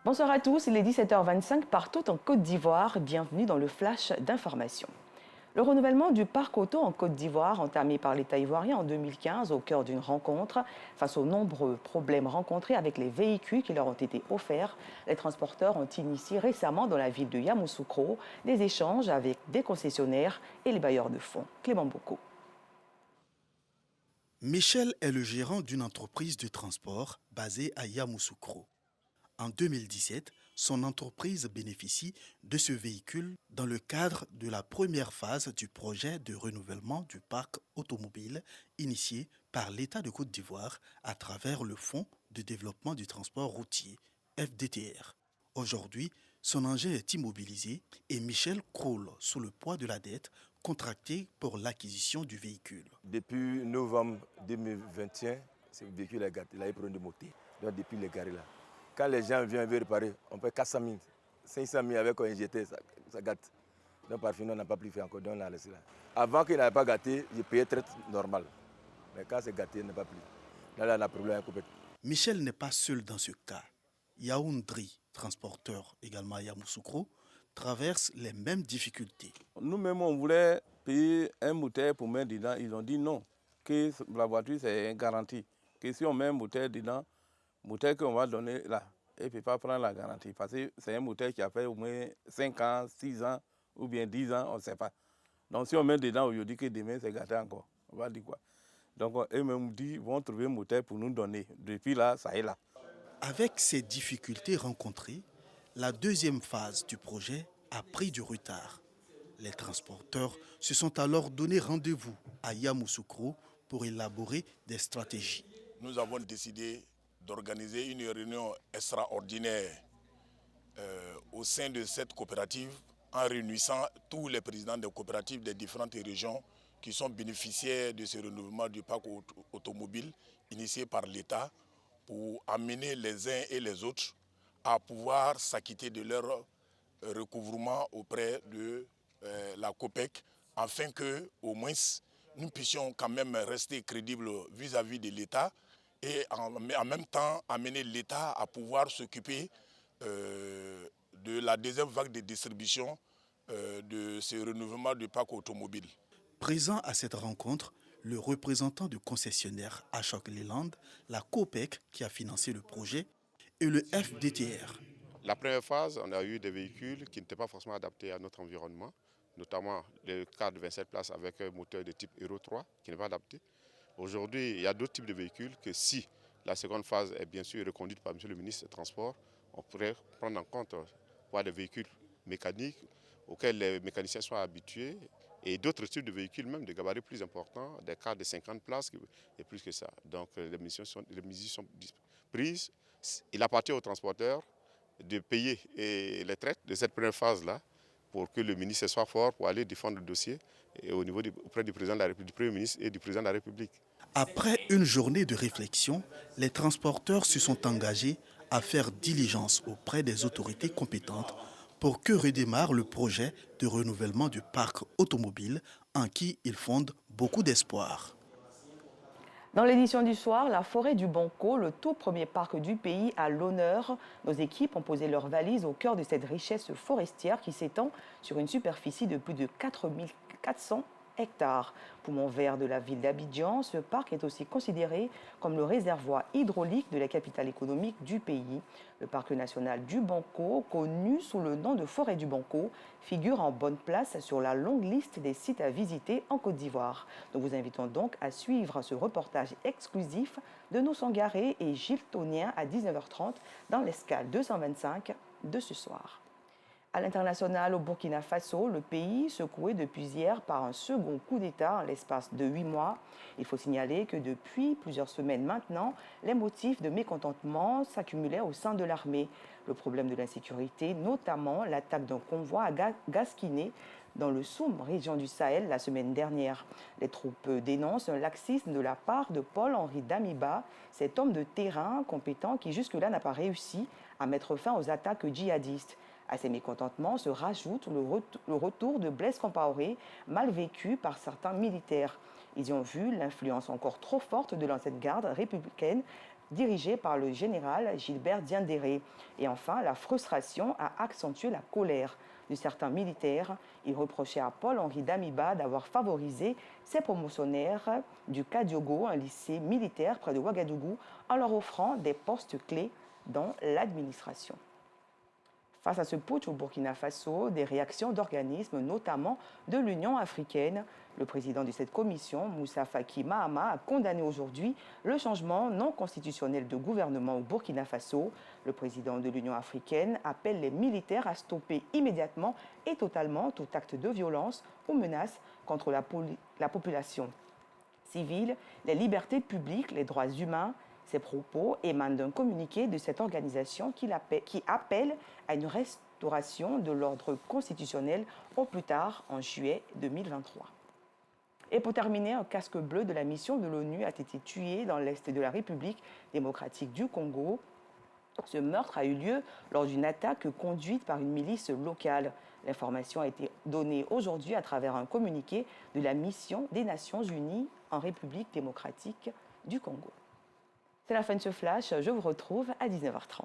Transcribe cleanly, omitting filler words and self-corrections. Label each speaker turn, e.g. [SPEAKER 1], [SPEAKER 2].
[SPEAKER 1] Bonsoir à tous, il est 17h25 partout en Côte d'Ivoire. Bienvenue dans le flash d'information. Le renouvellement du parc auto en Côte d'Ivoire, entamé par l'État ivoirien en 2015 au cœur d'une rencontre, face aux nombreux problèmes rencontrés avec les véhicules qui leur ont été offerts, les transporteurs ont initié récemment dans la ville de Yamoussoukro des échanges avec des concessionnaires et les bailleurs de fonds. Clément Boko.
[SPEAKER 2] Michel est le gérant d'une entreprise de transport basée à Yamoussoukro. En 2017, son entreprise bénéficie de ce véhicule dans le cadre de la première phase du projet de renouvellement du parc automobile initié par l'État de Côte d'Ivoire à travers le Fonds de développement du transport routier, FDTR. Aujourd'hui, son engin est immobilisé et Michel croule sous le poids de la dette contractée pour l'acquisition du véhicule.
[SPEAKER 3] Depuis novembre 2021, ce véhicule est gâté. Il a eu problème de moteur. Donc depuis il est garé là. Quand les gens viennent réparer, on paie 400 000, 500 000 avec un injecté, ça gâte. Donc par fin, on n'a pas pu faire encore, donc on a laissé là. Avant qu'il n'avait pas gâté, je payais très normal. Mais quand c'est gâté, il n'a pas pris. Là, on a un problème avec le
[SPEAKER 2] Michel n'est pas seul dans ce cas. Yaoundri, transporteur également à Yamoussoukro, traverse les mêmes difficultés.
[SPEAKER 4] Nous-mêmes, on voulait payer un moteur pour mettre dedans. Ils ont dit non, que la voiture, c'est une garantie. Que si on met un moteur dedans, le moteur qu'on va donner là, il ne peut pas prendre la garantie. Parce que c'est un moteur qui a fait au moins 5 ans, 6 ans ou bien 10 ans, on ne sait pas. Donc si on met dedans aujourd'hui que demain, c'est gâté encore. On va dire quoi? Donc eux-mêmes disent vont trouver un moteur pour nous donner. Depuis là, ça est là.
[SPEAKER 2] Avec ces difficultés rencontrées, la deuxième phase du projet a pris du retard. Les transporteurs se sont alors donné rendez-vous à Yamoussoukro pour élaborer des stratégies.
[SPEAKER 5] Nous avons décidé d'organiser une réunion extraordinaire au sein de cette coopérative en réunissant tous les présidents des coopératives des différentes régions qui sont bénéficiaires de ce renouvellement du parc automobile initié par l'État pour amener les uns et les autres à pouvoir s'acquitter de leur recouvrement auprès de la COPEC afin que, au moins, nous puissions quand même rester crédibles vis-à-vis de l'État et en même temps amener l'État à pouvoir s'occuper de la deuxième vague de distribution de ce renouvellement du parc automobile.
[SPEAKER 2] Présent à cette rencontre, le représentant du concessionnaire Ashok Leland, la COPEC qui a financé le projet et le FDTR.
[SPEAKER 6] La première phase, on a eu des véhicules qui n'étaient pas forcément adaptés à notre environnement, notamment le car de 27 places avec un moteur de type Euro 3 qui n'est pas adapté. Aujourd'hui, il y a d'autres types de véhicules que si la seconde phase est bien sûr reconduite par M. le ministre des Transports, on pourrait prendre en compte des véhicules mécaniques auxquels les mécaniciens sont habitués et d'autres types de véhicules, même de gabarits plus importants, des cars de 50 places et plus que ça. Donc les mesures sont prises. Il appartient aux transporteurs de payer les traites de cette première phase-là pour que le ministre soit fort pour aller défendre le dossier auprès du président de la République, du Premier ministre et du président de la République.
[SPEAKER 2] Après une journée de réflexion, les transporteurs se sont engagés à faire diligence auprès des autorités compétentes pour que redémarre le projet de renouvellement du parc automobile en qui ils fondent beaucoup d'espoir.
[SPEAKER 1] Dans l'édition du soir, la forêt du Banco, le tout premier parc du pays, à l'honneur. Nos équipes ont posé leurs valises au cœur de cette richesse forestière qui s'étend sur une superficie de plus de 4400 hectares. Poumon vert de la ville d'Abidjan, ce parc est aussi considéré comme le réservoir hydraulique de la capitale économique du pays. Le parc national du Banco, connu sous le nom de forêt du Banco, figure en bonne place sur la longue liste des sites à visiter en Côte d'Ivoire. Nous vous invitons donc à suivre ce reportage exclusif de nos Sangaré et Gilles Tonien à 19h30 dans l'escale 225 de ce soir. À l'international, au Burkina Faso, le pays secoué depuis hier par un second coup d'État en l'espace de 8 mois. Il faut signaler que depuis plusieurs semaines maintenant, les motifs de mécontentement s'accumulaient au sein de l'armée. Le problème de l'insécurité, notamment l'attaque d'un convoi à Gasquiné dans le Soum, région du Sahel, la semaine dernière. Les troupes dénoncent un laxisme de la part de Paul-Henri Damiba, cet homme de terrain compétent qui jusque-là n'a pas réussi à mettre fin aux attaques djihadistes. À ces mécontentements se rajoute le retour de Blaise Compaoré, mal vécu par certains militaires. Ils y ont vu l'influence encore trop forte de l'ancienne garde républicaine dirigé par le général Gilbert Diendéré. Et enfin, la frustration a accentué la colère de certains militaires. Ils reprochaient à Paul-Henri Damiba d'avoir favorisé ses promotionnaires du Kadiogo, un lycée militaire près de Ouagadougou, en leur offrant des postes clés dans l'administration. Face à ce putsch au Burkina Faso, des réactions d'organismes, notamment de l'Union africaine. Le président de cette commission, Moussa Faki Mahama, a condamné aujourd'hui le changement non constitutionnel de gouvernement au Burkina Faso. Le président de l'Union africaine appelle les militaires à stopper immédiatement et totalement tout acte de violence ou menace contre la population civile, les libertés publiques, les droits humains. Ces propos émanent d'un communiqué de cette organisation qui appelle à une restauration de l'ordre constitutionnel au plus tard en juillet 2023. Et pour terminer, un casque bleu de la mission de l'ONU a été tué dans l'est de la République démocratique du Congo. Ce meurtre a eu lieu lors d'une attaque conduite par une milice locale. L'information a été donnée aujourd'hui à travers un communiqué de la mission des Nations Unies en République démocratique du Congo. C'est la fin de ce flash, je vous retrouve à 19h30.